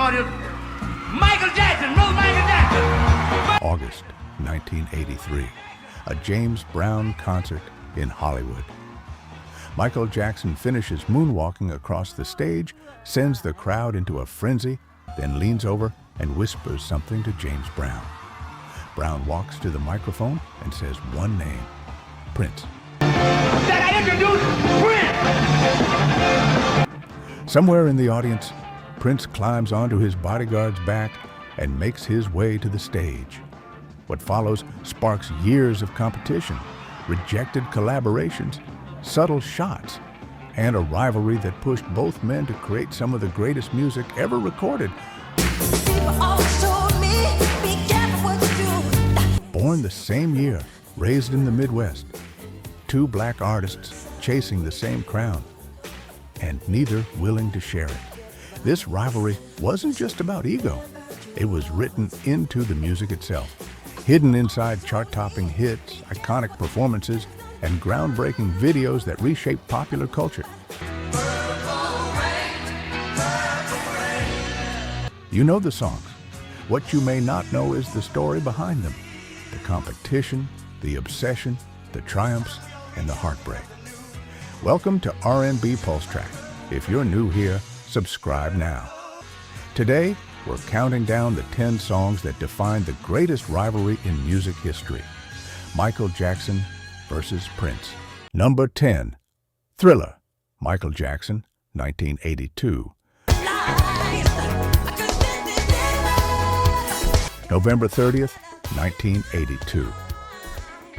audience, Michael Jackson, Brother Michael Jackson. August 1983, a James Brown concert in Hollywood. Michael Jackson finishes moonwalking across the stage, sends the crowd into a frenzy, then leans over and whispers something to James Brown. Brown walks to the microphone and says one name, Prince. That I introduce Prince! Somewhere in the audience, Prince climbs onto his bodyguard's back and makes his way to the stage. What follows sparks years of competition, rejected collaborations, subtle shots, and a rivalry that pushed both men to create some of the greatest music ever recorded. Born the same year, raised in the Midwest, two black artists chasing the same crown, and neither willing to share it. This rivalry wasn't just about ego. It was written into the music itself, hidden inside chart-topping hits, iconic performances, and groundbreaking videos that reshaped popular culture. You know the songs. What you may not know is the story behind them. The competition, the obsession, the triumphs, and the heartbreak. Welcome to RnBPulseTrack. If you're new here, subscribe now. Today, we're counting down the 10 songs that define the greatest rivalry in music history. Michael Jackson versus Prince. Number 10, Thriller, Michael Jackson, 1982. November 30th, 1982.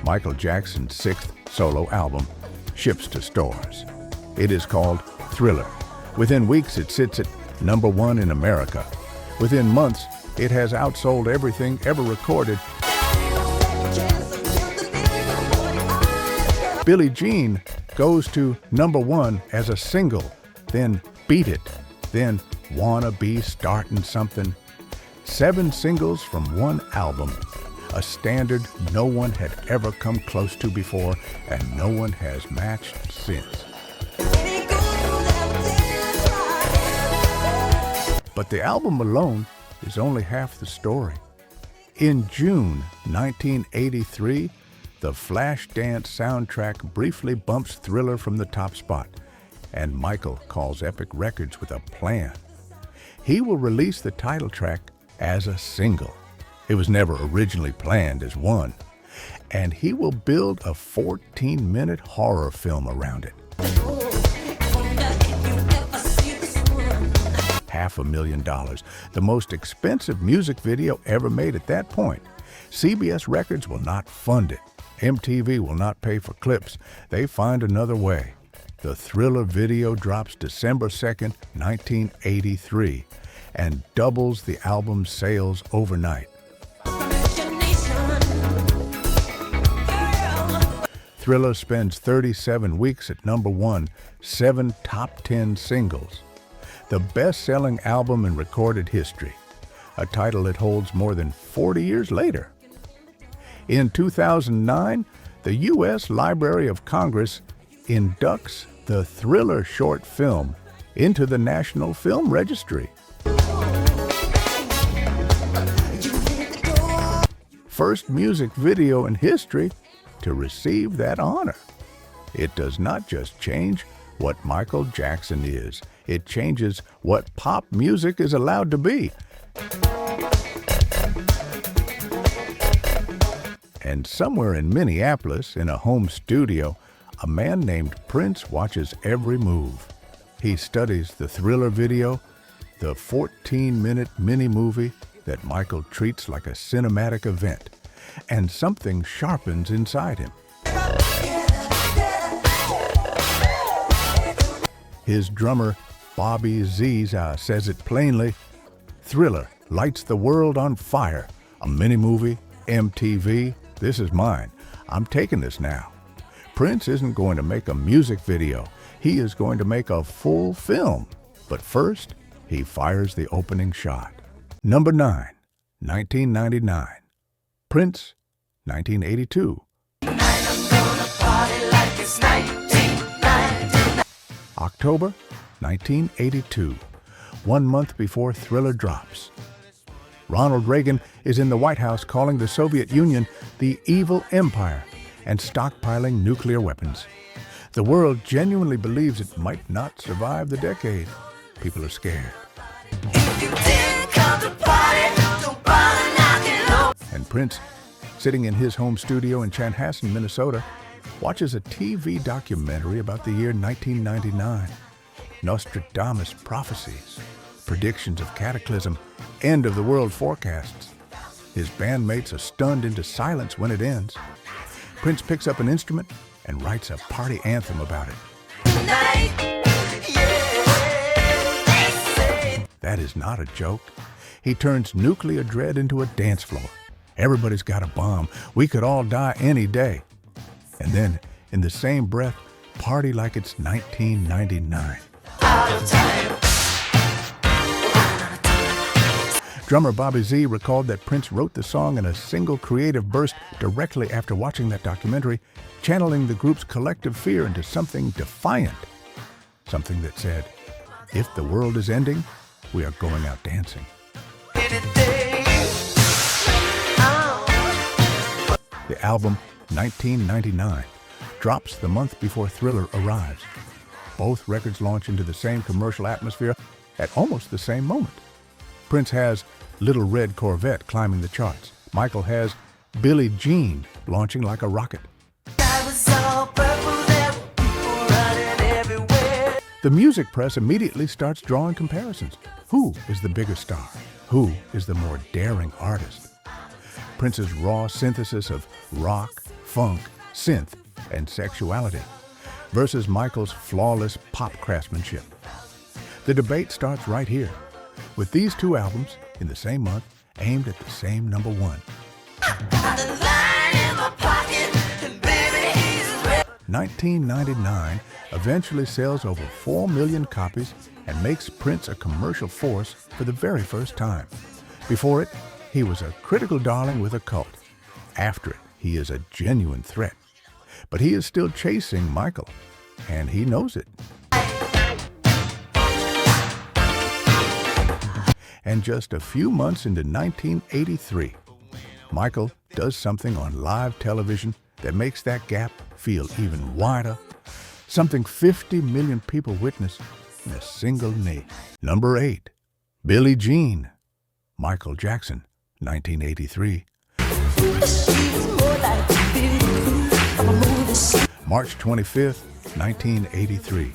Michael Jackson's sixth solo album ships to stores. It is called Thriller. Within weeks, it sits at number 1 in America. Within months, it has outsold everything ever recorded. Billie Jean goes to number 1 as a single, then Beat It, then Wanna Be Startin' Something. 7 singles from one album, a standard no one had ever come close to before and no one has matched since. But the album alone is only half the story. In June 1983, the Flashdance soundtrack briefly bumps Thriller from the top spot, and Michael calls Epic Records with a plan. He will release the title track as a single. It was never originally planned as one. And he will build a 14-minute horror film around it. $500,000, the most expensive music video ever made at that point. CBS Records will not fund it. MTV will not pay for clips. They find another way. The Thriller video drops December 2nd, 1983, and doubles the album's sales overnight. Thriller spends 37 weeks at number 1, 7 top 10 singles. The best-selling album in recorded history, a title it holds more than 40 years later. In 2009, the U.S. Library of Congress inducts the Thriller short film into the National Film Registry. First music video in history to receive that honor. It does not just change what Michael Jackson is. It changes what pop music is allowed to be. And somewhere in Minneapolis, in a home studio, a man named Prince watches every move. He studies the Thriller video, the 14-minute mini-movie that Michael treats like a cinematic event, and something sharpens inside him. His drummer, Bobby Ziza, says it plainly, Thriller lights the world on fire. A mini-movie, MTV, this is mine. I'm taking this now. Prince isn't going to make a music video. He is going to make a full film. But first, he fires the opening shot. Number 9, 1999. Prince, 1982. October 1982. 1 month before Thriller drops. Ronald Reagan is in the White House calling the Soviet Union the evil empire and stockpiling nuclear weapons. The world genuinely believes it might not survive the decade. People are scared. If you didn't come to party, don't bother knocking on. And Prince, sitting in his home studio in Chanhassen, Minnesota, watches a TV documentary about the year 1999. Nostradamus prophecies, predictions of cataclysm, end of the world forecasts. His bandmates are stunned into silence when it ends. Prince picks up an instrument and writes a party anthem about it. Tonight, yeah, they say. That is not a joke. He turns nuclear dread into a dance floor. Everybody's got a bomb. We could all die any day. And then, in the same breath, party like it's 1999. Out of time. Drummer Bobby Z recalled that Prince wrote the song in a single creative burst directly after watching that documentary, channeling the group's collective fear into something defiant. Something that said, if the world is ending, we are going out dancing. The album, 1999, drops the month before Thriller arrives. Both records launch into the same commercial atmosphere at almost the same moment. Prince has Little Red Corvette climbing the charts. Michael has Billie Jean launching like a rocket. The music press immediately starts drawing comparisons. Who is the bigger star? Who is the more daring artist? Prince's raw synthesis of rock, funk, synth, and sexuality versus Michael's flawless pop craftsmanship. The debate starts right here, with these two albums in the same month aimed at the same number one. 1999 eventually sells over 4 million copies and makes Prince a commercial force for the very first time. Before it, he was a critical darling with a cult. After it, he is a genuine threat. But he is still chasing Michael, and he knows it. And just a few months into 1983, Michael does something on live television that makes that gap feel even wider, something 50 million people witness in a single knee. Number 8, Billie Jean, Michael Jackson, 1983. March 25th, 1983,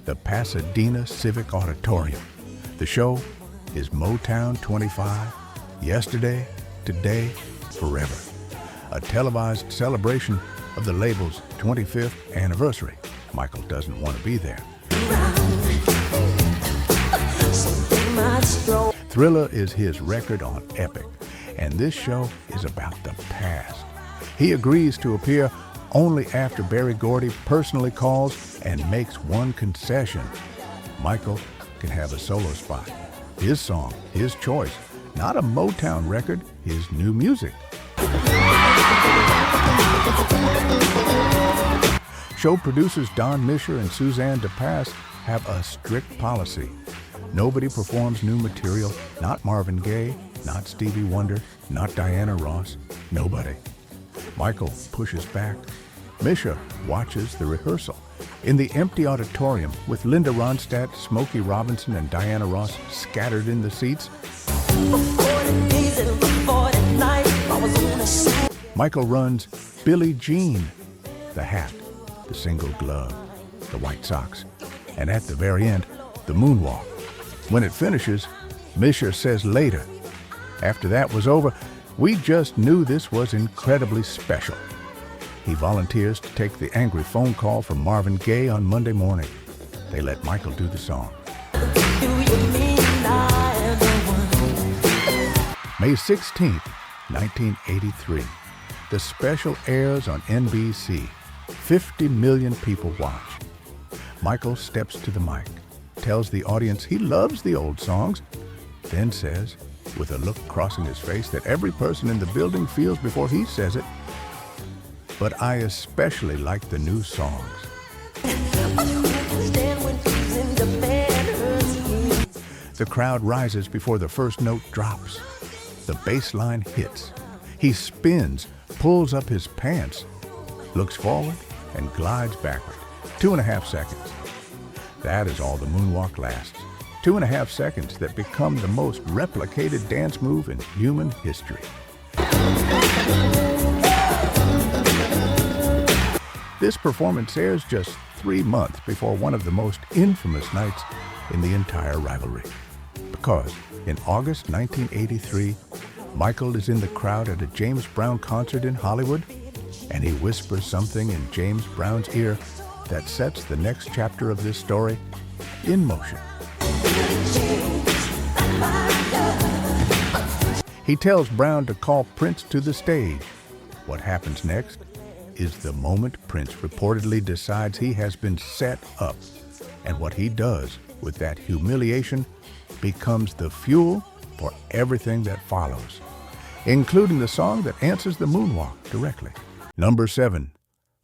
the Pasadena Civic Auditorium. The show is Motown 25, Yesterday, Today, Forever, a televised celebration of the label's 25th anniversary. Michael doesn't want to be there. Thriller is his record on Epic, and this show is about the past. He agrees to appear only after Berry Gordy personally calls and makes one concession. Michael can have a solo spot. His song, his choice, not a Motown record, his new music. Show producers Don Mischer and Suzanne DePass have a strict policy. Nobody performs new material, not Marvin Gaye, not Stevie Wonder, not Diana Ross, nobody. Michael pushes back. Mischer watches the rehearsal in the empty auditorium with Linda Ronstadt, Smokey Robinson, and Diana Ross scattered in the seats. Michael runs Billie Jean, the hat, the single glove, the white socks, and at the very end, the moonwalk. When it finishes, Mischer says later, after that was over, we just knew this was incredibly special. He volunteers to take the angry phone call from Marvin Gaye on Monday morning. They let Michael do the song. May 16th, 1983. The special airs on NBC. 50 million people watch. Michael steps to the mic, tells the audience he loves the old songs, then says, with a look crossing his face that every person in the building feels before he says it, but I especially like the new songs. The crowd rises before the first note drops. The bass line hits. He spins, pulls up his pants, looks forward, and glides backward. 2.5 seconds. That is all the moonwalk lasts. 2.5 seconds that become the most replicated dance move in human history. This performance airs just 3 months before one of the most infamous nights in the entire rivalry. Because in August 1983, Michael is in the crowd at a James Brown concert in Hollywood, and he whispers something in James Brown's ear that sets the next chapter of this story in motion. He tells Brown to call Prince to the stage. What happens next is the moment Prince reportedly decides he has been set up, and what he does with that humiliation becomes the fuel for everything that follows, including the song that answers the moonwalk directly. Number 7,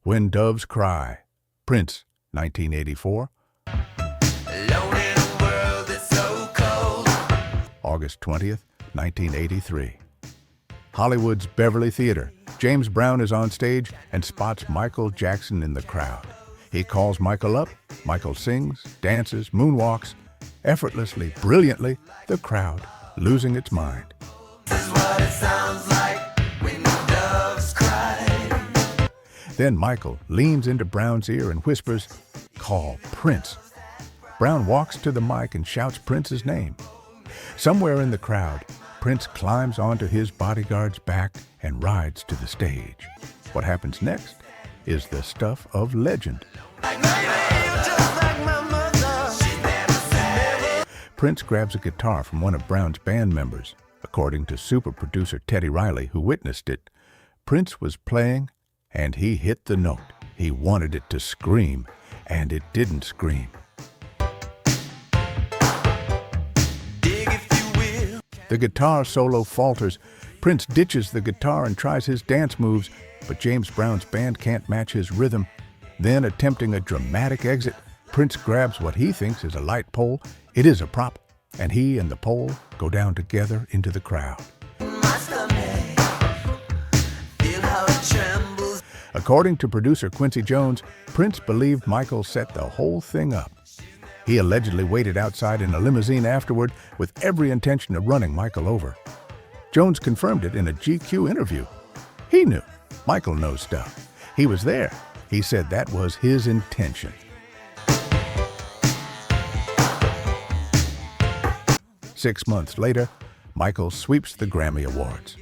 When Doves Cry, Prince, 1984. Alone in a world that's so cold. August 20th, 1983. Hollywood's Beverly Theater. James Brown is on stage and spots Michael Jackson in the crowd. He calls Michael up. Michael sings, dances, moonwalks. Effortlessly, brilliantly, the crowd losing its mind. This is what it sounds like when the doves cry. Then Michael leans into Brown's ear and whispers, "Call Prince." Brown walks to the mic and shouts Prince's name. Somewhere in the crowd, Prince climbs onto his bodyguard's back and rides to the stage. What happens next is the stuff of legend. Prince grabs a guitar from one of Brown's band members. According to super producer Teddy Riley, who witnessed it, Prince was playing and he hit the note. He wanted it to scream, and it didn't scream. The guitar solo falters. Prince ditches the guitar and tries his dance moves, but James Brown's band can't match his rhythm. Then, attempting a dramatic exit, Prince grabs what he thinks is a light pole. It is a prop, and he and the pole go down together into the crowd. According to producer Quincy Jones, Prince believed Michael set the whole thing up. He allegedly waited outside in a limousine afterward with every intention of running Michael over. Jones confirmed it in a GQ interview. He knew. Michael knows stuff. He was there. He said that was his intention. 6 months later, Michael sweeps the Grammy Awards.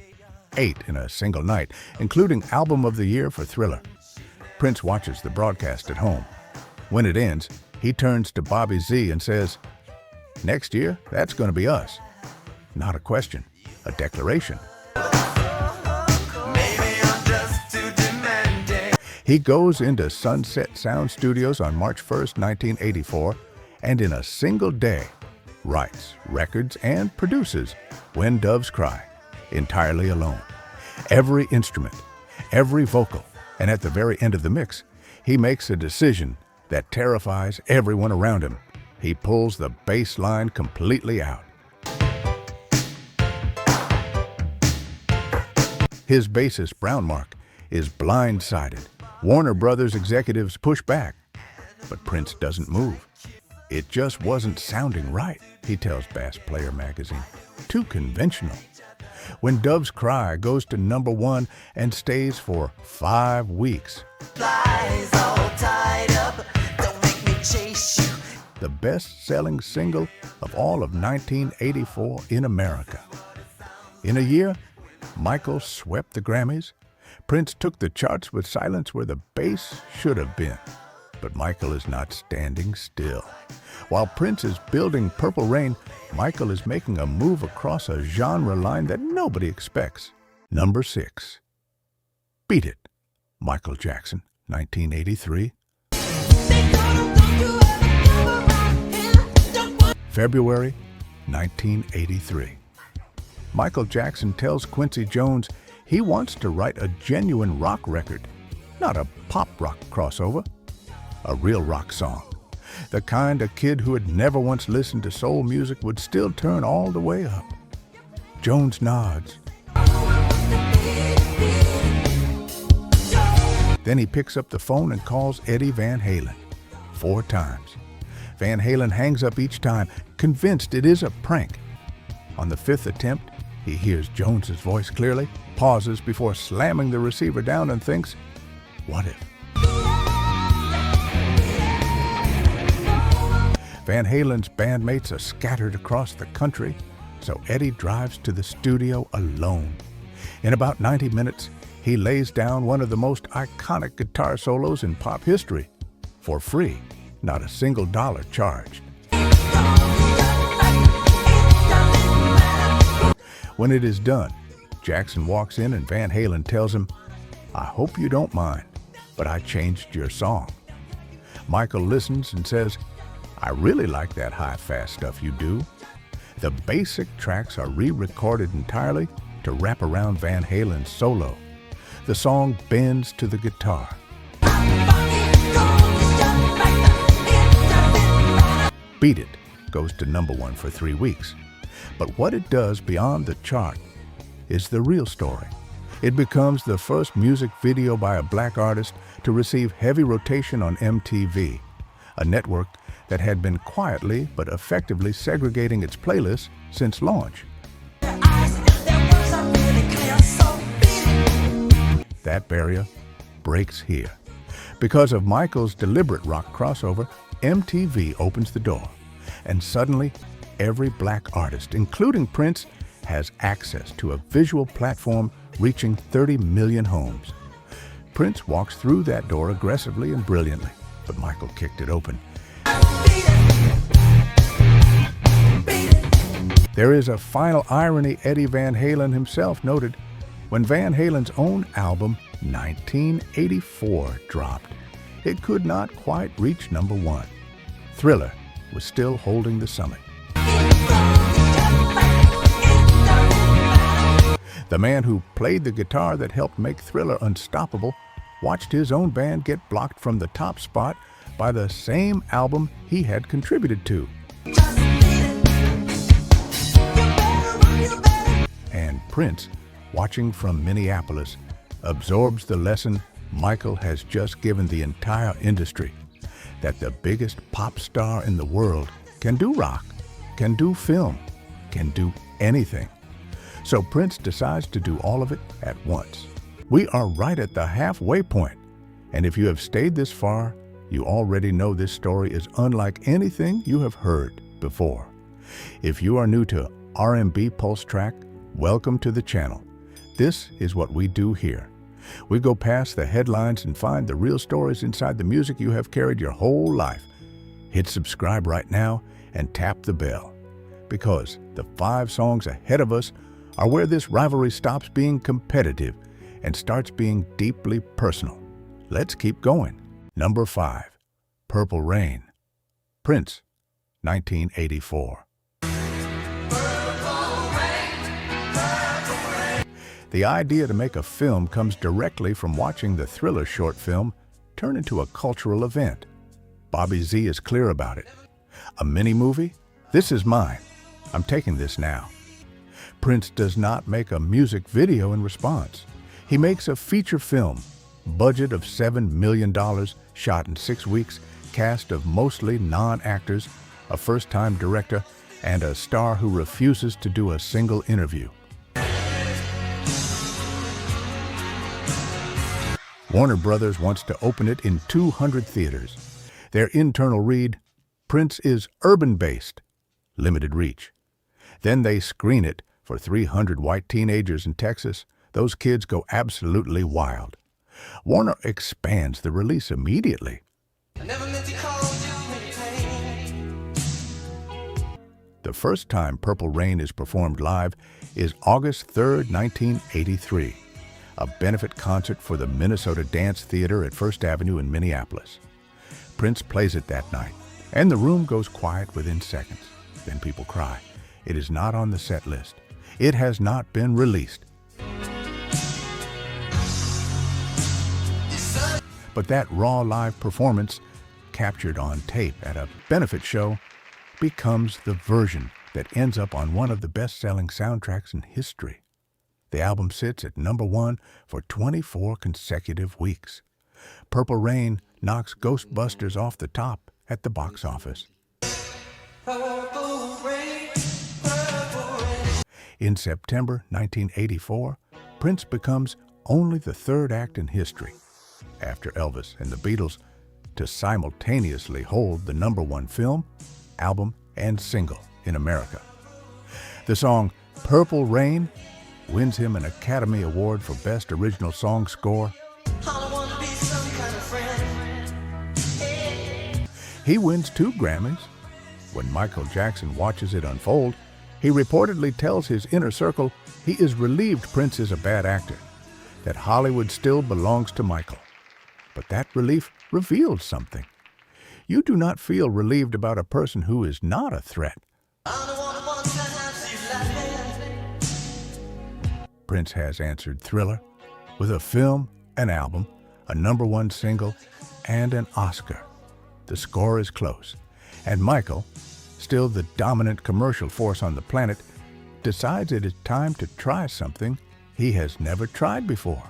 8 in a single night, including Album of the Year for Thriller. Prince watches the broadcast at home. When it ends, he turns to Bobby Z and says, "Next year, that's going to be us." Not a question, a declaration. He goes into Sunset Sound Studios on March 1st, 1984, and in a single day, writes, records, and produces When Doves Cry, entirely alone. Every instrument, every vocal, and at the very end of the mix, he makes a decision that terrifies everyone around him. He pulls the bass line completely out. His bassist, Brown Mark, is blindsided. Warner Brothers executives push back, but Prince doesn't move. "It just wasn't sounding right," he tells Bass Player magazine. "Too conventional." When Doves Cry goes to number 1 and stays for 5 weeks. Flies all tied up, don't make me chase you. The best-selling single of all of 1984 in America. In a year, Michael swept the Grammys. Prince took the charts with silence where the bass should have been. But Michael is not standing still. While Prince is building Purple Rain, Michael is making a move across a genre line that nobody expects. Number 6. Beat It, Michael Jackson, 1983. February 1983. Michael Jackson tells Quincy Jones he wants to write a genuine rock record, not a pop rock crossover, a real rock song. The kind a kid who had never once listened to soul music would still turn all the way up. Jones nods. Then he picks up the phone and calls Eddie Van Halen 4 times. Van Halen hangs up each time, convinced it is a prank. On the 5th attempt, he hears Jones's voice clearly, pauses before slamming the receiver down and thinks, what if? Van Halen's bandmates are scattered across the country, so Eddie drives to the studio alone. In about 90 minutes, he lays down one of the most iconic guitar solos in pop history, for free, not a single dollar charged. When it is done, Jackson walks in and Van Halen tells him, I hope you don't mind, but I changed your song. Michael listens and says, I really like that high-fast stuff you do. The basic tracks are re-recorded entirely to wrap around Van Halen's solo. The song bends to the guitar. Beat It goes to #1 for 3 weeks. But what it does beyond the chart is the real story. It becomes the first music video by a black artist to receive heavy rotation on MTV, a network that had been quietly but effectively segregating its playlists since launch. That barrier breaks here. Because of Michael's deliberate rock crossover, MTV opens the door, and suddenly every black artist, including Prince, has access to a visual platform reaching 30 million homes. Prince walks through that door aggressively and brilliantly, but Michael kicked it open. There is a final irony Eddie Van Halen himself noted when Van Halen's own album, 1984, dropped. It could not quite reach #1. Thriller was still holding the summit. The man who played the guitar that helped make Thriller unstoppable watched his own band get blocked from the top spot by the same album he had contributed to. And Prince, watching from Minneapolis, absorbs the lesson Michael has just given the entire industry, that the biggest pop star in the world can do rock, can do film, can do anything. So Prince decides to do all of it at once. We are right at the halfway point, and if you have stayed this far, you already know this story is unlike anything you have heard before. If you are new to RnBPulseTrack, welcome to the channel. This is what we do here. We go past the headlines and find the real stories inside the music you have carried your whole life. Hit subscribe right now and tap the bell, because the 5 songs ahead of us are where this rivalry stops being competitive and starts being deeply personal. Let's keep going. Number 5, Purple Rain. Prince, 1984. The idea to make a film comes directly from watching the Thriller short film turn into a cultural event. Bobby Z is clear about it. A mini-movie? This is mine. I'm taking this now. Prince does not make a music video in response. He makes a feature film, budget of $7 million, shot in 6 weeks, cast of mostly non-actors, a first-time director, and a star who refuses to do a single interview. Warner Brothers wants to open it in 200 theaters. Their internal read, Prince is urban-based, limited reach. Then they screen it for 300 white teenagers in Texas. Those kids go absolutely wild. Warner expands the release immediately. The first time Purple Rain is performed live is August 3rd, 1983, a benefit concert for the Minnesota Dance Theater at First Avenue in Minneapolis. Prince plays it that night, and the room goes quiet within seconds. Then people cry. It is not on the set list. It has not been released. But that raw live performance captured on tape at a benefit show becomes the version that ends up on one of the best-selling soundtracks in history. The album sits at #1 for 24 consecutive weeks. Purple Rain knocks Ghostbusters off the top at the box office. In September 1984, Prince becomes only the third act in history, after Elvis and the Beatles, to simultaneously hold the #1 film, album, and single in America. The song Purple Rain wins him an Academy Award for Best Original Song Score. He wins 2 Grammys. When Michael Jackson watches it unfold, he reportedly tells his inner circle he is relieved Prince is a bad actor, that Hollywood still belongs to Michael. But that relief reveals something. You do not feel relieved about a person who is not a threat. Prince has answered Thriller with a film, an album, a #1 single, and an Oscar. The score is close, and Michael, still the dominant commercial force on the planet, decides it is time to try something he has never tried before.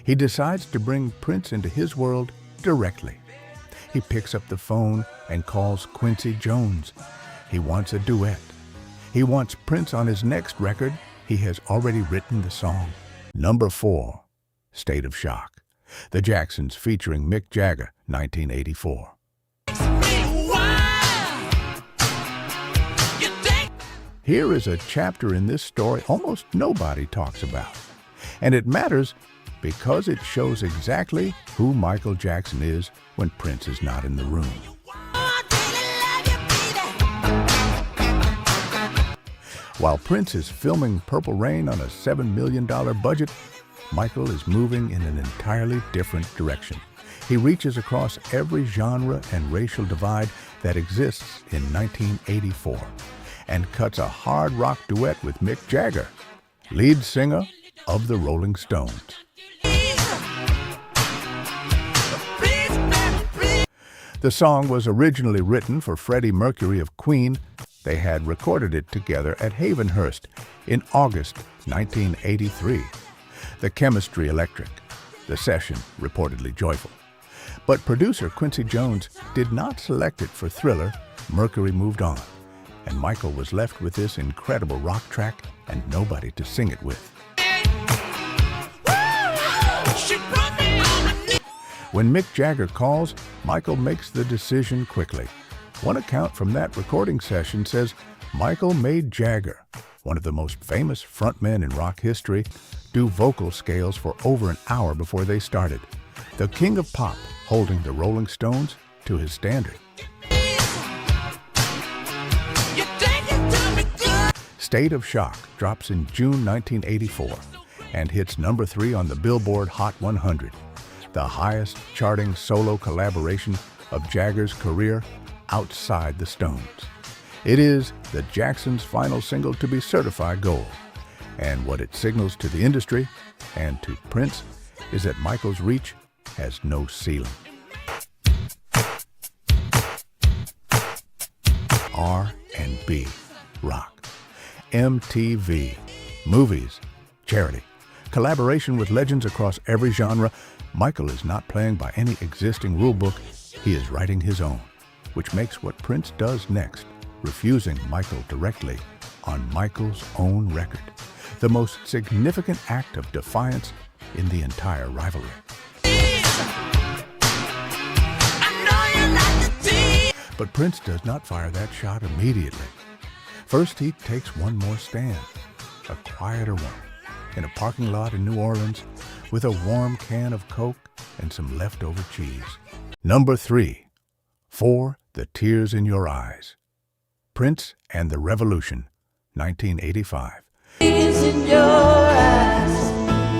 He decides to bring Prince into his world directly. He picks up the phone and calls Quincy Jones. He wants a duet. He wants Prince on his next record. He has already written the song. #4, State of Shock. The Jacksons featuring Mick Jagger, 1984. Here is a chapter in this story almost nobody talks about. And it matters because it shows exactly who Michael Jackson is when Prince is not in the room. While Prince is filming Purple Rain on a $7 million budget, Michael is moving in an entirely different direction. He reaches across every genre and racial divide that exists in 1984 and cuts a hard rock duet with Mick Jagger, lead singer of the Rolling Stones. The song was originally written for Freddie Mercury of Queen. They had recorded it together at Hayvenhurst in August 1983. The chemistry electric, the session reportedly joyful. But producer Quincy Jones did not select it for Thriller. Mercury moved on, and Michael was left with this incredible rock track and nobody to sing it with. When Mick Jagger calls, Michael makes the decision quickly. One account from that recording session says Michael made Jagger, one of the most famous frontmen in rock history, do vocal scales for over an hour before they started. The king of pop holding the Rolling Stones to his standard. State of Shock drops in June 1984 and hits #3 on the Billboard Hot 100, the highest charting solo collaboration of Jagger's career outside the Stones. It is the Jacksons' final single to be certified gold, and what it signals to the industry and to Prince is that Michael's reach has no ceiling. R&B, rock, MTV, movies, charity, collaboration with legends across every genre. Michael is not playing by any existing rulebook. He is writing his own, which makes what Prince does next, refusing Michael directly on Michael's own record, the most significant act of defiance in the entire rivalry. But Prince does not fire that shot immediately. First, he takes one more stand, a quieter one, in a parking lot in New Orleans with a warm can of Coke and some leftover cheese. #3, For the Tears in Your Eyes. Prince and the Revolution, 1985. In your eyes,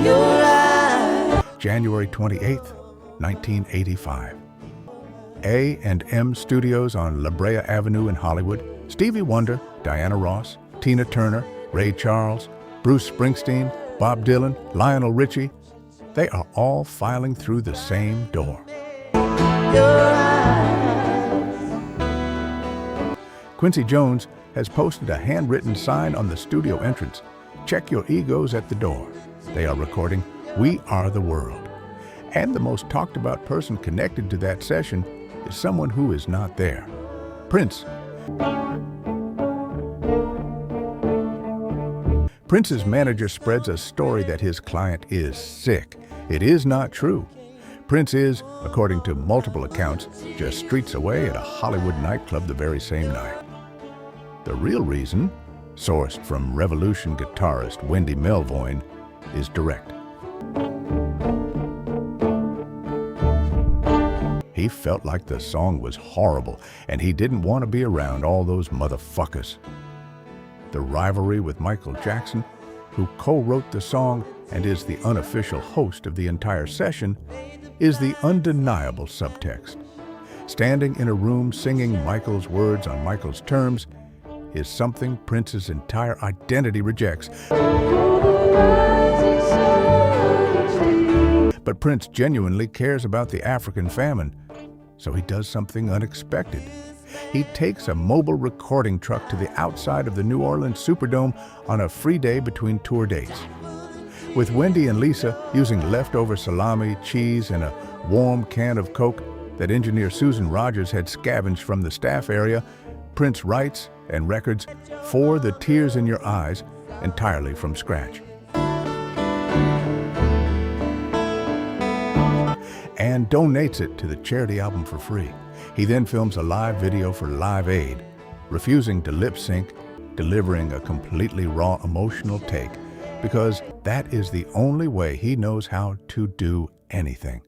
your eyes. January 28th, 1985. A&M Studios on La Brea Avenue in Hollywood. Stevie Wonder, Diana Ross, Tina Turner, Ray Charles, Bruce Springsteen, Bob Dylan, Lionel Richie, They are all filing through the same door. Quincy Jones has posted a handwritten sign on the studio entrance. Check your egos at the door. They are recording We Are the World. And the most talked about person connected to that session is someone who is not there. Prince. Prince's manager spreads a story that his client is sick. It is not true. Prince is, according to multiple accounts, just streets away at a Hollywood nightclub the very same night. The real reason, sourced from Revolution guitarist Wendy Melvoin, is direct. He felt like the song was horrible, and he didn't want to be around all those motherfuckers. The rivalry with Michael Jackson, who co-wrote the song and is the unofficial host of the entire session, is the undeniable subtext. Standing in a room singing Michael's words on Michael's terms is something Prince's entire identity rejects. But Prince genuinely cares about the African famine, so he does something unexpected. He takes a mobile recording truck to the outside of the New Orleans Superdome on a free day between tour dates. With Wendy and Lisa using leftover salami, cheese, and a warm can of Coke that engineer Susan Rogers had scavenged from the staff area, Prince writes and records For the Tears in Your Eyes entirely from scratch. And donates it to the charity album for free. He then films a live video for Live Aid, refusing to lip sync, delivering a completely raw emotional take, because that is the only way he knows how to do anything.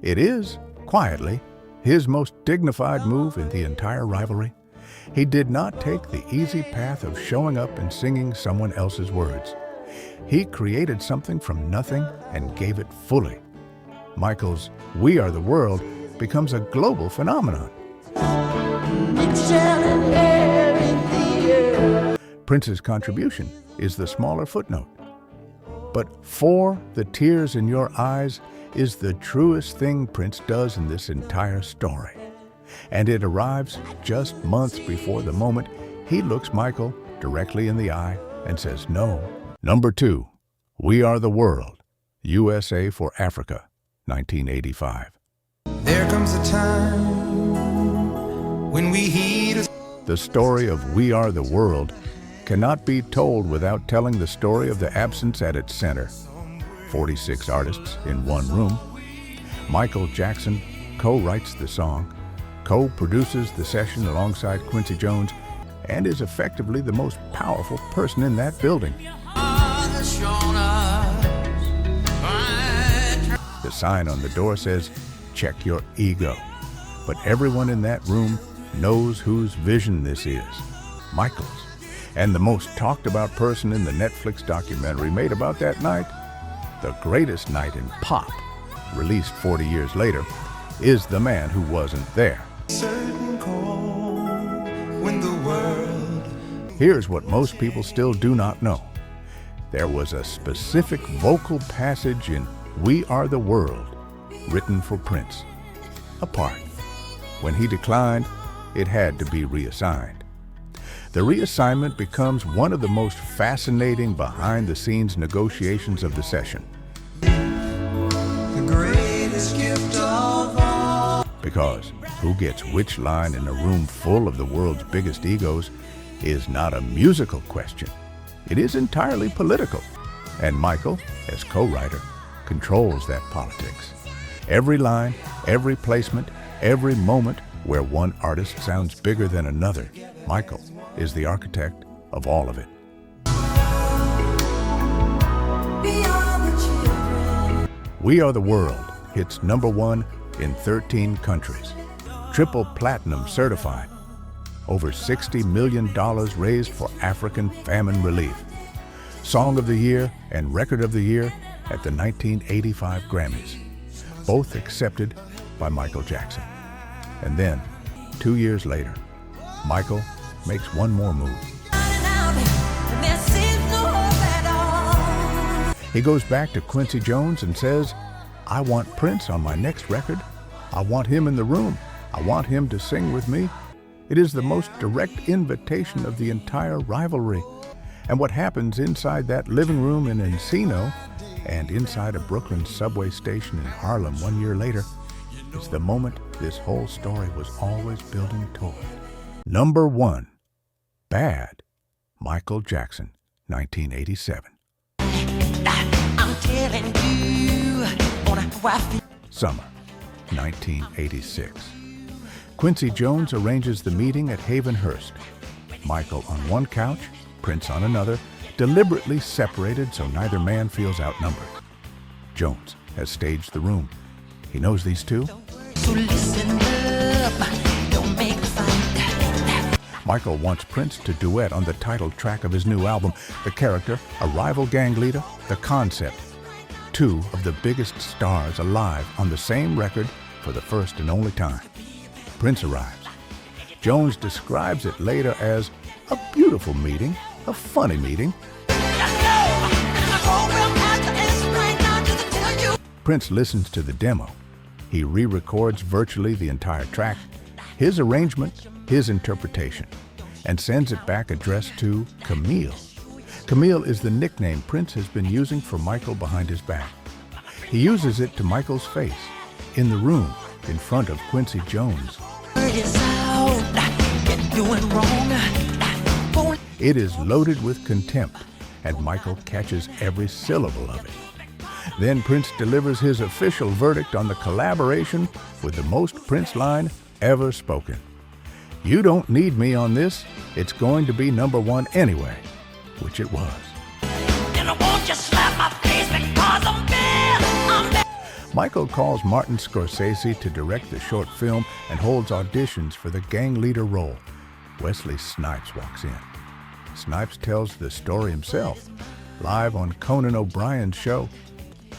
It is, quietly, his most dignified move in the entire rivalry. He did not take the easy path of showing up and singing someone else's words. He created something from nothing and gave it fully. Michael's We Are the World becomes a global phenomenon. Prince's contribution is the smaller footnote. But For the Tears in Your Eyes is the truest thing Prince does in this entire story. And it arrives just months before the moment he looks Michael directly in the eye and says no. Number 2, We Are the World, USA for Africa, 1985. There comes a time when we heed. The story of We Are the World cannot be told without telling the story of the absence at its center. 46 artists in one room. Michael Jackson co-writes the song, co-produces the session alongside Quincy Jones, and is effectively the most powerful person in that building. The sign on the door says, check your ego. But everyone in that room knows whose vision this is, Michael's. And the most talked about person in the Netflix documentary made about that night, the greatest night in pop, released 40 years later, is the man who wasn't there. Certain call when the world. Here's what most people still do not know. There was a specific vocal passage in We Are the World, written for Prince, a part. When he declined, it had to be reassigned. The reassignment becomes one of the most fascinating behind-the-scenes negotiations of the session. The greatest gift of all. Because who gets which line in a room full of the world's biggest egos is not a musical question. It is entirely political. And Michael, as co-writer, controls that politics. Every line, every placement, every moment where one artist sounds bigger than another, Michael is the architect of all of it. We Are the World hits number 1 in 13 countries. Triple platinum certified. Over $60 million raised for African famine relief. Song of the Year and Record of the Year at the 1985 Grammys. Both accepted by Michael Jackson. And then, 2 years later, Michael makes one more move. There seems no He goes back to Quincy Jones and says, "I want Prince on my next record. I want him in the room. I want him to sing with me." It is the most direct invitation of the entire Rivalry. And what happens inside that living room in Encino and inside a Brooklyn subway station in Harlem 1 year later is the moment this whole story was always building toward. Number 1, Bad, Michael Jackson, 1987. I'm telling you on how I feel. Summer, 1986. Quincy Jones arranges the meeting at Hayvenhurst. Michael on one couch, Prince on another, deliberately separated so neither man feels outnumbered. Jones has staged the room. He knows these two. So listen up, don't make a fight. Michael wants Prince to duet on the title track of his new album, the character, a rival gang leader, the concept. Two of the biggest stars alive on the same record for the first and only time. Prince arrives. Jones describes it later as a beautiful meeting, a funny meeting. Prince listens to the demo. He re-records virtually the entire track, his arrangement, his interpretation, and sends it back addressed to Camille. Camille is the nickname Prince has been using for Michael behind his back. He uses it to Michael's face, in the room, in front of Quincy Jones. It is loaded with contempt, and Michael catches every syllable of it. Then Prince delivers his official verdict on the collaboration with the most Prince line ever spoken. "You don't need me on this. It's going to be number 1 anyway," which it was. And I won't just slap my face because I'm bad. Michael calls Martin Scorsese to direct the short film and holds auditions for the gang leader role. Wesley Snipes walks in. Snipes tells the story himself, live on Conan O'Brien's show.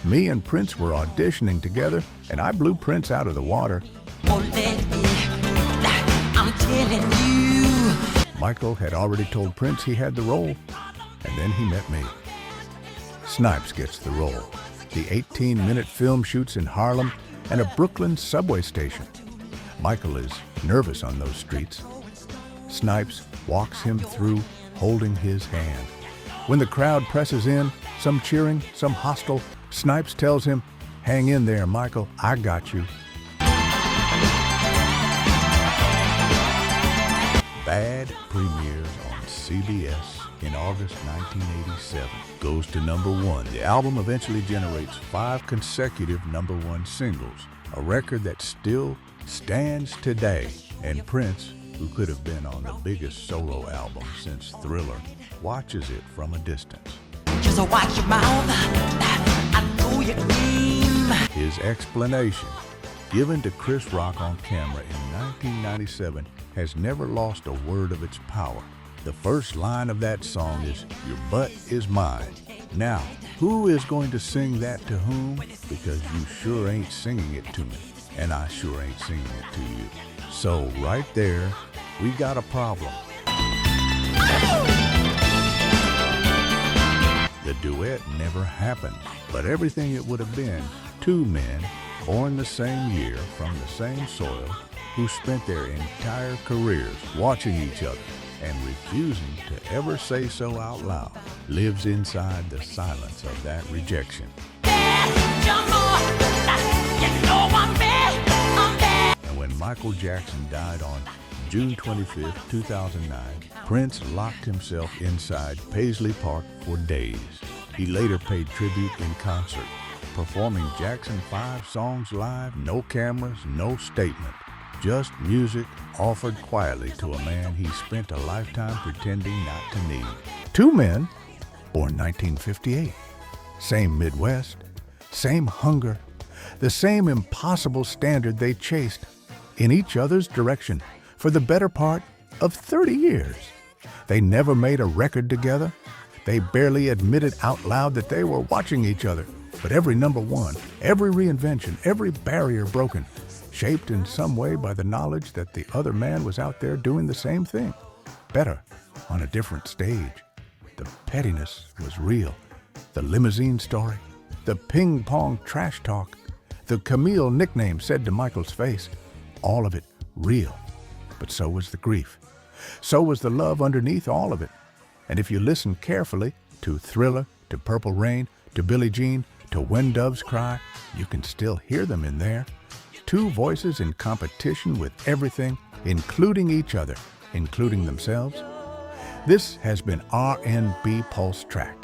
"Me and Prince were auditioning together, and I blew Prince out of the water." I'm telling you. Michael had already told Prince he had the role, and then he met me. Snipes gets the role. The 18-minute film shoots in Harlem and a Brooklyn subway station. Michael is nervous on those streets. Snipes walks him through, holding his hand. When the crowd presses in, some cheering, some hostile, Snipes tells him, "Hang in there, Michael, I got you." Bad premieres on CBS in August 1987. Goes to number 1. The album eventually generates 5 consecutive number 1 singles, a record that still stands today. And Prince, who could have been on the biggest solo album since Thriller, watches it from a distance. Just watch your mouth. I know your name. His explanation, given to Chris Rock on camera in 1997, has never lost a word of its power. The first line of that song is, "Your butt is mine." Now, who is going to sing that to whom? Because you sure ain't singing it to me, and I sure ain't singing it to you. So right there, we got a problem. The duet never happened, but everything it would have been, 2 men born the same year from the same soil who spent their entire careers watching each other and refusing to ever say so out loud, lives inside the silence of that rejection. And when Michael Jackson died on June 25, 2009, Prince locked himself inside Paisley Park for days. He later paid tribute in concert, performing Jackson 5 songs live, no cameras, no statement. Just music offered quietly to a man he spent a lifetime pretending not to need. 2 men, born 1958. Same Midwest, same hunger, the same impossible standard they chased in each other's direction for the better part of 30 years. They never made a record together. They barely admitted out loud that they were watching each other. But every number 1, every reinvention, every barrier broken, shaped in some way by the knowledge that the other man was out there doing the same thing, better, on a different stage. The pettiness was real, the limousine story, the ping-pong trash talk, the Camille nickname said to Michael's face, all of it real. But so was the grief. So was the love underneath all of it. And if you listen carefully to Thriller, to Purple Rain, to Billie Jean, to When Doves Cry, you can still hear them in there. Two voices in competition with everything, including each other, including themselves. This has been RnBPulseTrack.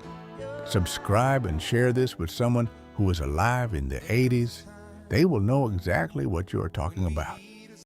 Subscribe and share this with someone who was alive in the 80s. They will know exactly what you are talking about.